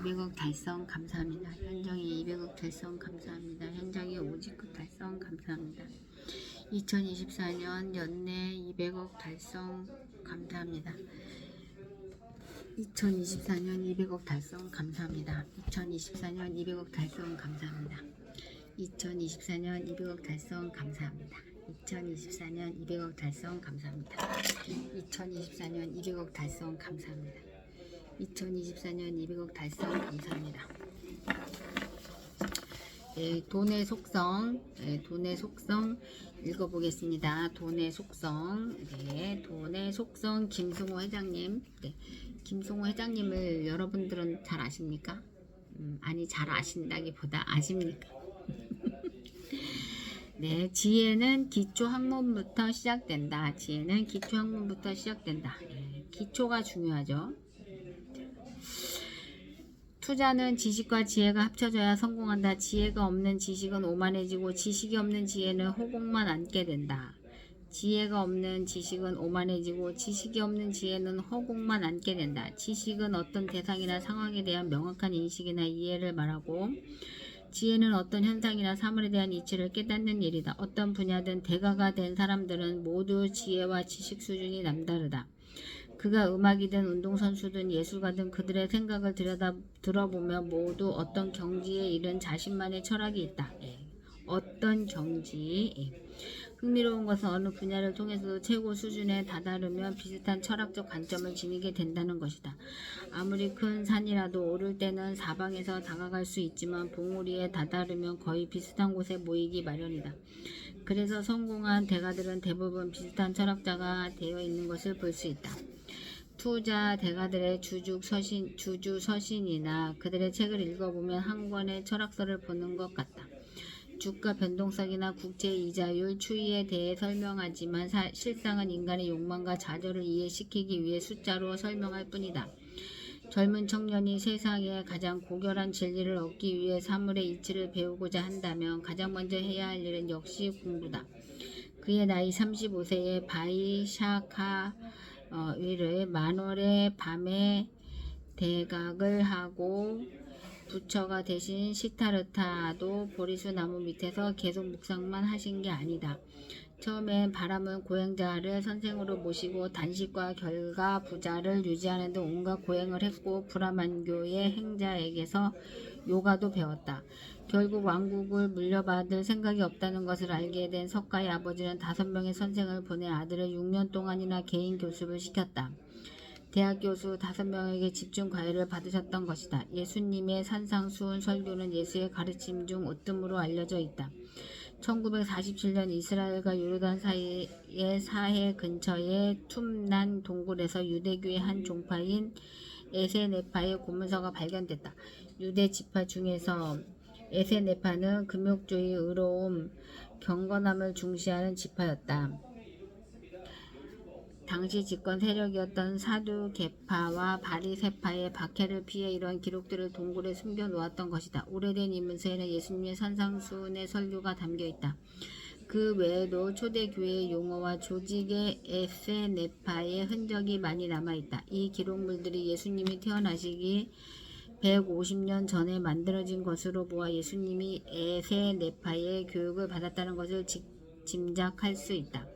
200억 달성 감사합니다. 현정이 200억 달성 감사합니다. 현정이 오직급 달성 감사합니다. 2024년 연내 200억 달성 감사합니다. 2024년 200억 달성 감사합니다. 2024년 200억 달성 감사합니다. 2024년 200억 달성 감사합니다. 2024년 200억 달성 감사합니다. 2024년 200억 달성 감사합니다. 2024년 200억 달성 감사합니다. 돈의 속성, 돈의 속성 읽어보겠습니다. 돈의 속성, 돈의 속성 김승호 회장님, 김승호 회장님을 여러분들은 잘 아십니까? 아니 잘 아신다기보다 아십니까? 지혜는 기초학문부터 시작된다. 지혜는 기초학문부터 시작된다. 기초가 중요하죠. 투자는 지식과 지혜가 합쳐져야 성공한다. 지혜가 없는 지식은 오만해지고 지식이 없는 지혜는 허공만 앉게 된다. 지혜가 없는 지식은 오만해지고 지식이 없는 지혜는 허공만 앉게 된다. 지식은 어떤 대상이나 상황에 대한 명확한 인식이나 이해를 말하고 지혜는 어떤 현상이나 사물에 대한 이치를 깨닫는 일이다. 어떤 분야든 대가가 된 사람들은 모두 지혜와 지식 수준이 남다르다. 그가 음악이든 운동선수든 예술가든 그들의 생각을 들어보면 모두 어떤 경지에 이른 자신만의 철학이 있다. 어떤 경지. 흥미로운 것은 어느 분야를 통해서도 최고 수준에 다다르면 비슷한 철학적 관점을 지니게 된다는 것이다. 아무리 큰 산이라도 오를 때는 사방에서 다가갈 수 있지만 봉우리에 다다르면 거의 비슷한 곳에 모이기 마련이다. 그래서 성공한 대가들은 대부분 비슷한 철학자가 되어 있는 것을 볼 수 있다. 투자 대가들의 주주서신이나 그들의 책을 읽어보면 한 권의 철학서를 보는 것 같다. 주가 변동성이나 국제 이자율 추이에 대해 설명하지만 실상은 인간의 욕망과 좌절을 이해시키기 위해 숫자로 설명할 뿐이다. 젊은 청년이 세상의 가장 고결한 진리를 얻기 위해 사물의 이치를 배우고자 한다면 가장 먼저 해야 할 일은 역시 공부다. 그의 나이 35세에 바이샤카위를 만월의 밤에 대각을 하고 부처가 대신 시타르타도 보리수 나무 밑에서 계속 묵상만 하신 게 아니다. 처음엔 바람은 고행자를 선생으로 모시고 단식과 결과 부자를 유지하는 등 온갖 고행을 했고 브라만교의 행자에게서 요가도 배웠다. 결국 왕국을 물려받을 생각이 없다는 것을 알게 된 석가의 아버지는 5명의 선생을 보내 아들을 6년 동안이나 개인 교습을 시켰다. 대학 교수 5명에게 집중 과외를 받으셨던 것이다. 예수님의 산상수훈 설교는 예수의 가르침 중 으뜸으로 알려져 있다. 1947년 이스라엘과 요르단 사이의 사해 근처의 툼난 동굴에서 유대교의 한 종파인 에세네파의 고문서가 발견됐다. 유대 지파 중에서 에세네파는 금욕주의, 의로움, 경건함을 중시하는 지파였다. 당시 집권 세력이었던 사두개파와 바리새파의 박해를 피해 이러한 기록들을 동굴에 숨겨 놓았던 것이다. 오래된 이 문서에는 예수님의 산상수훈의 설교가 담겨 있다. 그 외에도 초대교회의 용어와 조직의 에세네파의 흔적이 많이 남아있다. 이 기록물들이 예수님이 태어나시기 150년 전에 만들어진 것으로 보아 예수님이 에세네파의 교육을 받았다는 것을 짐작할 수 있다.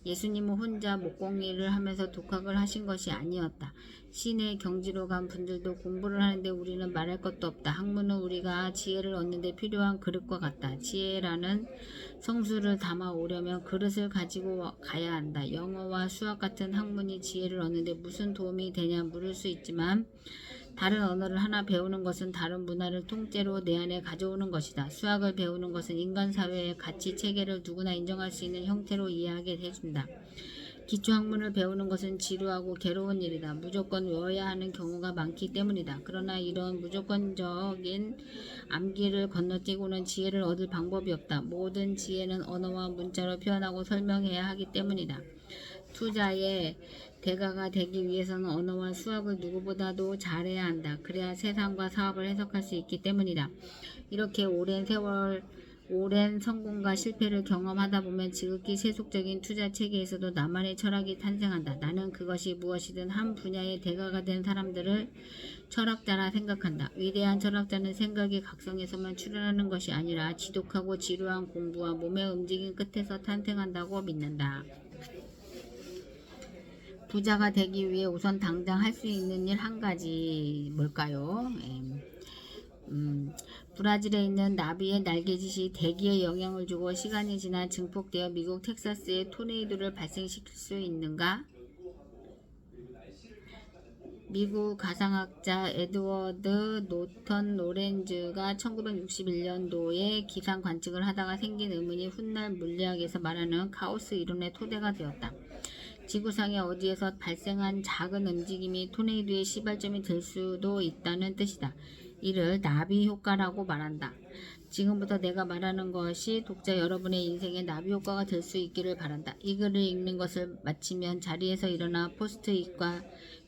예수님은 혼자 목공일을 하면서 독학을 하신 것이 아니었다. 시내 경지로 간 분들도 공부를 하는데 우리는 말할 것도 없다. 학문은 우리가 지혜를 얻는 데 필요한 그릇과 같다. 지혜라는 성수를 담아 오려면 그릇을 가지고 가야 한다. 영어와 수학 같은 학문이 지혜를 얻는 데 무슨 도움이 되냐 물을 수 있지만 다른 언어를 하나 배우는 것은 다른 문화를 통째로 내 안에 가져오는 것이다. 수학을 배우는 것은 인간 사회의 가치 체계를 누구나 인정할 수 있는 형태로 이해하게 해준다. 기초학문을 배우는 것은 지루하고 괴로운 일이다. 무조건 외워야 하는 경우가 많기 때문이다. 그러나 이런 무조건적인 암기를 건너뛰고는 지혜를 얻을 방법이 없다. 모든 지혜는 언어와 문자로 표현하고 설명해야 하기 때문이다. 투자의 대가가 되기 위해서는 언어와 수학을 누구보다도 잘해야 한다. 그래야 세상과 사업을 해석할 수 있기 때문이다. 이렇게 오랜 세월 오랜 성공과 실패를 경험하다 보면 지극히 세속적인 투자 체계에서도 나만의 철학이 탄생한다. 나는 그것이 무엇이든 한 분야의 대가가 된 사람들을 철학자라 생각한다. 위대한 철학자는 생각이 각성에서만 출현하는 것이 아니라 지독하고 지루한 공부와 몸의 움직임 끝에서 탄생한다고 믿는다. 부자가 되기 위해 우선 당장 할 수 있는 일 한 가지 뭘까요? 브라질에 있는 나비의 날개짓이 대기에 영향을 주고 시간이 지나 증폭되어 미국 텍사스에 토네이도를 발생시킬 수 있는가? 미국 가상학자 에드워드 노턴 로렌즈가 1961년도에 기상 관측을 하다가 생긴 의문이 훗날 물리학에서 말하는 카오스 이론의 토대가 되었다. 지구상의 어디에서 발생한 작은 움직임이 토네이도의 시발점이 될 수도 있다는 뜻이다. 이를 나비 효과라고 말한다. 지금부터 내가 말하는 것이 독자 여러분의 인생의 나비 효과가 될 수 있기를 바란다. 이 글을 읽는 것을 마치면 자리에서 일어나 포스트잇과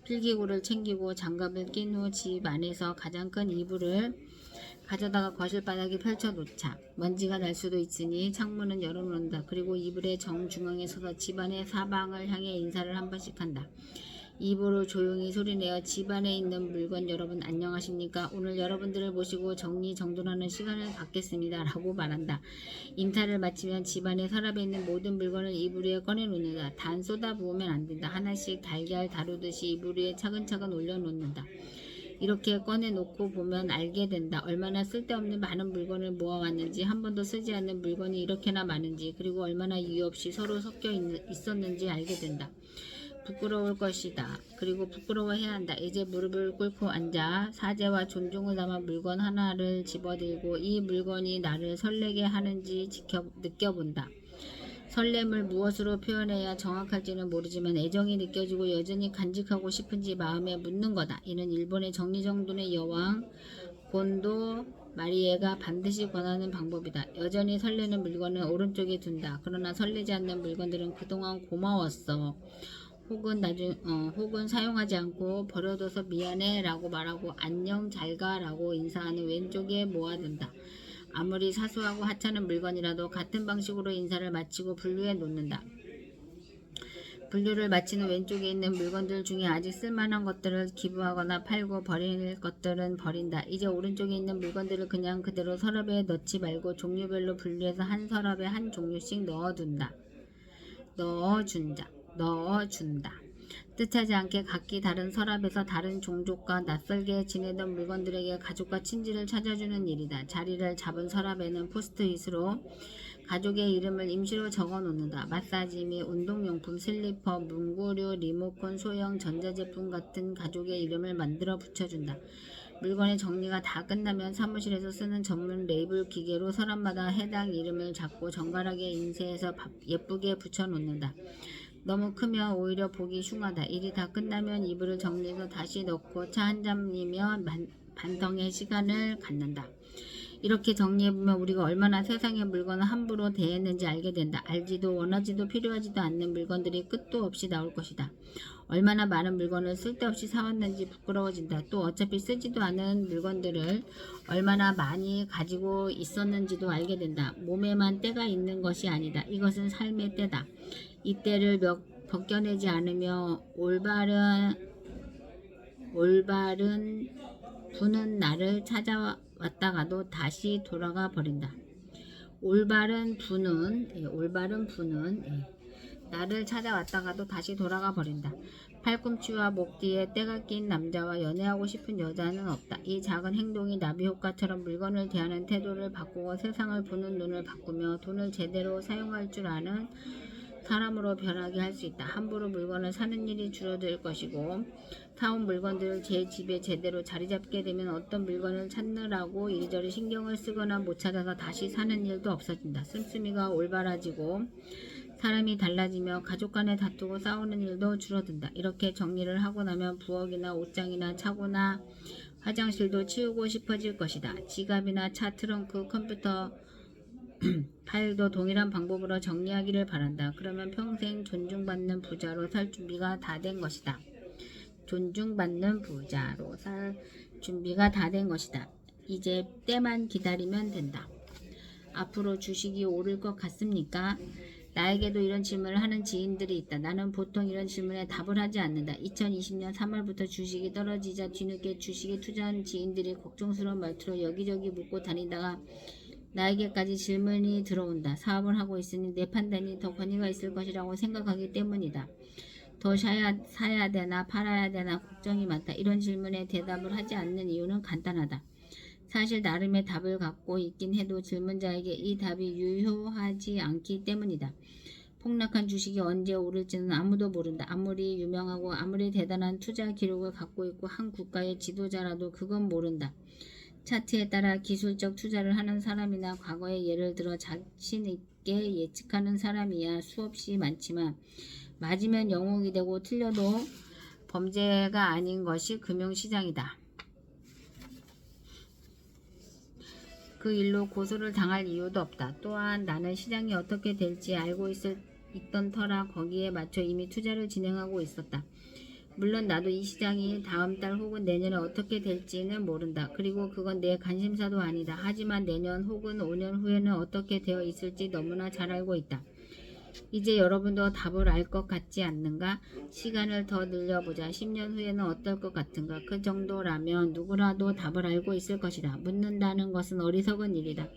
필기구를 챙기고 장갑을 낀 후 집 안에서 가장 큰 이불을 가져다가 거실 바닥에 펼쳐놓자. 먼지가 날 수도 있으니 창문은 열어놓는다. 그리고 이불의 정중앙에 서서 집안의 사방을 향해 인사를 한 번씩 한다. 입으로 조용히 소리내어 집안에 있는 물건 여러분 안녕하십니까? 오늘 여러분들을 모시고 정리정돈하는 시간을 갖겠습니다. 라고 말한다. 인사를 마치면 집안의 서랍에 있는 모든 물건을 이불 위에 꺼내놓는다. 단 쏟아부으면 안 된다. 하나씩 달걀 다루듯이 이불 위에 차근차근 올려놓는다. 이렇게 꺼내놓고 보면 알게 된다. 얼마나 쓸데없는 많은 물건을 모아왔는지, 한 번도 쓰지 않는 물건이 이렇게나 많은지, 그리고 얼마나 이유 없이 서로 섞여 있었는지 알게 된다. 부끄러울 것이다. 그리고 부끄러워해야 한다. 이제 무릎을 꿇고 앉아 사죄와 존중을 담아 물건 하나를 집어들고 이 물건이 나를 설레게 하는지 느껴본다. 설렘을 무엇으로 표현해야 정확할지는 모르지만 애정이 느껴지고 여전히 간직하고 싶은지 마음에 묻는 거다. 이는 일본의 정리정돈의 여왕 곤도 마리에가 반드시 권하는 방법이다. 여전히 설레는 물건은 오른쪽에 둔다. 그러나 설레지 않는 물건들은 그동안 고마웠어. 혹은 사용하지 않고 버려둬서 미안해 라고 말하고 안녕 잘가 라고 인사하는 왼쪽에 모아둔다. 아무리 사소하고 하찮은 물건이라도 같은 방식으로 인사를 마치고 분류해 놓는다. 분류를 마치는 왼쪽에 있는 물건들 중에 아직 쓸만한 것들을 기부하거나 팔고 버릴 것들은 버린다. 이제 오른쪽에 있는 물건들을 그냥 그대로 서랍에 넣지 말고 종류별로 분류해서 한 서랍에 한 종류씩 넣어준다. 뜻하지 않게 각기 다른 서랍에서 다른 종족과 낯설게 지내던 물건들에게 가족과 친지를 찾아주는 일이다. 자리를 잡은 서랍에는 포스트잇으로 가족의 이름을 임시로 적어놓는다. 마사지 및 운동용품, 슬리퍼, 문구류, 리모컨, 소형 전자제품 같은 가족의 이름을 만들어 붙여준다. 물건의 정리가 다 끝나면 사무실에서 쓰는 전문 레이블 기계로 서랍마다 해당 이름을 잡고 정갈하게 인쇄해서 예쁘게 붙여놓는다. 너무 크면 오히려 보기 흉하다. 일이 다 끝나면 이불을 정리해서 다시 넣고 차 한 잔이며 반성의 시간을 갖는다. 이렇게 정리해보면 우리가 얼마나 세상의 물건을 함부로 대했는지 알게 된다. 알지도 원하지도 필요하지도 않는 물건들이 끝도 없이 나올 것이다. 얼마나 많은 물건을 쓸데없이 사왔는지 부끄러워진다. 또 어차피 쓰지도 않은 물건들을 얼마나 많이 가지고 있었는지도 알게 된다. 몸에만 때가 있는 것이 아니다. 이것은 삶의 때다. 이 때를 벗겨내지 않으며 올바른 부는 나를 찾아왔다가도 다시 돌아가 버린다. 올바른 부는 나를 찾아왔다가도 다시 돌아가 버린다. 팔꿈치와 목 뒤에 때가 낀 남자와 연애하고 싶은 여자는 없다. 이 작은 행동이 나비 효과처럼 물건을 대하는 태도를 바꾸고 세상을 보는 눈을 바꾸며 돈을 제대로 사용할 줄 아는 사람으로 변하게 할 수 있다. 함부로 물건을 사는 일이 줄어들 것이고 사온 물건들을 제 집에 제대로 자리 잡게 되면 어떤 물건을 찾느라고 이리저리 신경을 쓰거나 못 찾아서 다시 사는 일도 없어진다. 씀씀이가 올바라지고 사람이 달라지며 가족 간에 다투고 싸우는 일도 줄어든다. 이렇게 정리를 하고 나면 부엌이나 옷장이나 차고나 화장실도 치우고 싶어질 것이다. 지갑이나 차 트렁크, 컴퓨터 파일도 동일한 방법으로 정리하기를 바란다. 그러면 평생 존중받는 부자로 살 준비가 다 된 것이다. 존중받는 부자로 살 준비가 다 된 것이다. 이제 때만 기다리면 된다. 앞으로 주식이 오를 것 같습니까? 나에게도 이런 질문을 하는 지인들이 있다. 나는 보통 이런 질문에 답을 하지 않는다. 2020년 3월부터 주식이 떨어지자 뒤늦게 주식에 투자한 지인들이 걱정스러운 말투로 여기저기 묻고 다니다가 나에게까지 질문이 들어온다. 사업을 하고 있으니 내 판단이 더 권위가 있을 것이라고 생각하기 때문이다. 더 사야 되나 팔아야 되나 걱정이 많다. 이런 질문에 대답을 하지 않는 이유는 간단하다. 사실 나름의 답을 갖고 있긴 해도 질문자에게 이 답이 유효하지 않기 때문이다. 폭락한 주식이 언제 오를지는 아무도 모른다. 아무리 유명하고 아무리 대단한 투자 기록을 갖고 있고 한 국가의 지도자라도 그건 모른다. 차트에 따라 기술적 투자를 하는 사람이나 과거의 예를 들어 자신 있게 예측하는 사람이야 수없이 많지만 맞으면 영웅이 되고 틀려도 범죄가 아닌 것이 금융시장이다. 그 일로 고소를 당할 이유도 없다. 또한 나는 시장이 어떻게 될지 알고 있던 터라 거기에 맞춰 이미 투자를 진행하고 있었다. 물론 나도 이 시장이 다음 달 혹은 내년에 어떻게 될지는 모른다. 그리고 그건 내 관심사도 아니다. 하지만 내년 혹은 5년 후에는 어떻게 되어 있을지 너무나 잘 알고 있다. 이제 여러분도 답을 알 것 같지 않는가? 시간을 더 늘려보자. 10년 후에는 어떨 것 같은가? 그 정도라면 누구라도 답을 알고 있을 것이다. 묻는다는 것은 어리석은 일이다.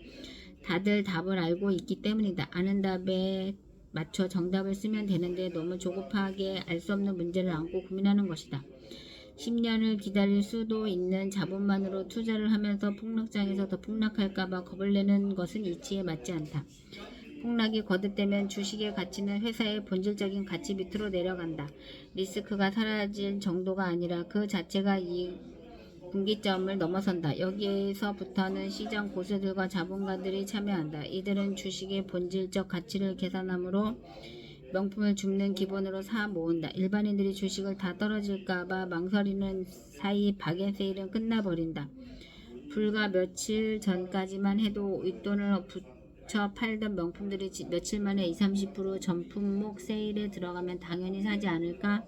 다들 답을 알고 있기 때문이다. 아는 답에 맞춰 정답을 쓰면 되는데 너무 조급하게 알 수 없는 문제를 안고 고민하는 것이다. 10년을 기다릴 수도 있는 자본만으로 투자를 하면서 폭락장에서 더 폭락할까봐 겁을 내는 것은 이치에 맞지 않다. 폭락이 거듭되면 주식의 가치는 회사의 본질적인 가치 밑으로 내려간다. 리스크가 사라질 정도가 아니라 그 자체가 이 분기점을 넘어선다. 여기에서부터는 시장 고수들과 자본가들이 참여한다. 이들은 주식의 본질적 가치를 계산함으로 명품을 줍는 기본으로 사 모은다. 일반인들이 주식을 다 떨어질까봐 망설이는 사이 박앤세일은 끝나버린다. 불과 며칠 전까지만 해도 윗돈을 붙여 팔던 명품들이 며칠 만에 20-30% 전품목 세일에 들어가면 당연히 사지 않을까?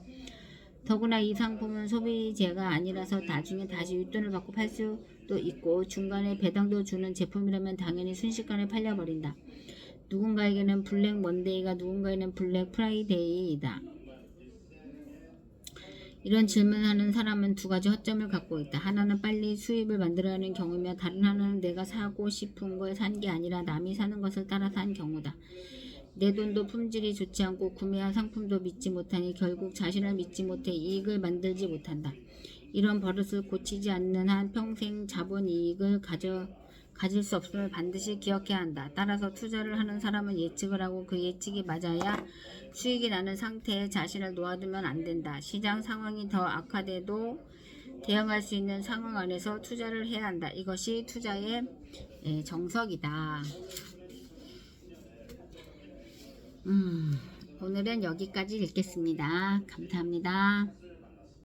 더구나 이 상품은 소비재가 아니라서 나중에 다시 윗돈을 받고 팔 수도 있고 중간에 배당도 주는 제품이라면 당연히 순식간에 팔려버린다. 누군가에게는 블랙 먼데이가 누군가에게는 블랙 프라이데이이다. 이런 질문하는 사람은 두 가지 허점을 갖고 있다. 하나는 빨리 수입을 만들어내는 경우며 다른 하나는 내가 사고 싶은 걸 산 게 아니라 남이 사는 것을 따라 산 경우다. 내 돈도 품질이 좋지 않고 구매한 상품도 믿지 못하니 결국 자신을 믿지 못해 이익을 만들지 못한다. 이런 버릇을 고치지 않는 한 평생 자본 이익을 가질 수 없음을 반드시 기억해야 한다. 따라서 투자를 하는 사람은 예측을 하고 그 예측이 맞아야 수익이 나는 상태에 자신을 놓아두면 안 된다. 시장 상황이 더 악화돼도 대응할 수 있는 상황 안에서 투자를 해야 한다. 이것이 투자의 정석이다. 오늘은 여기까지 읽겠습니다. 감사합니다.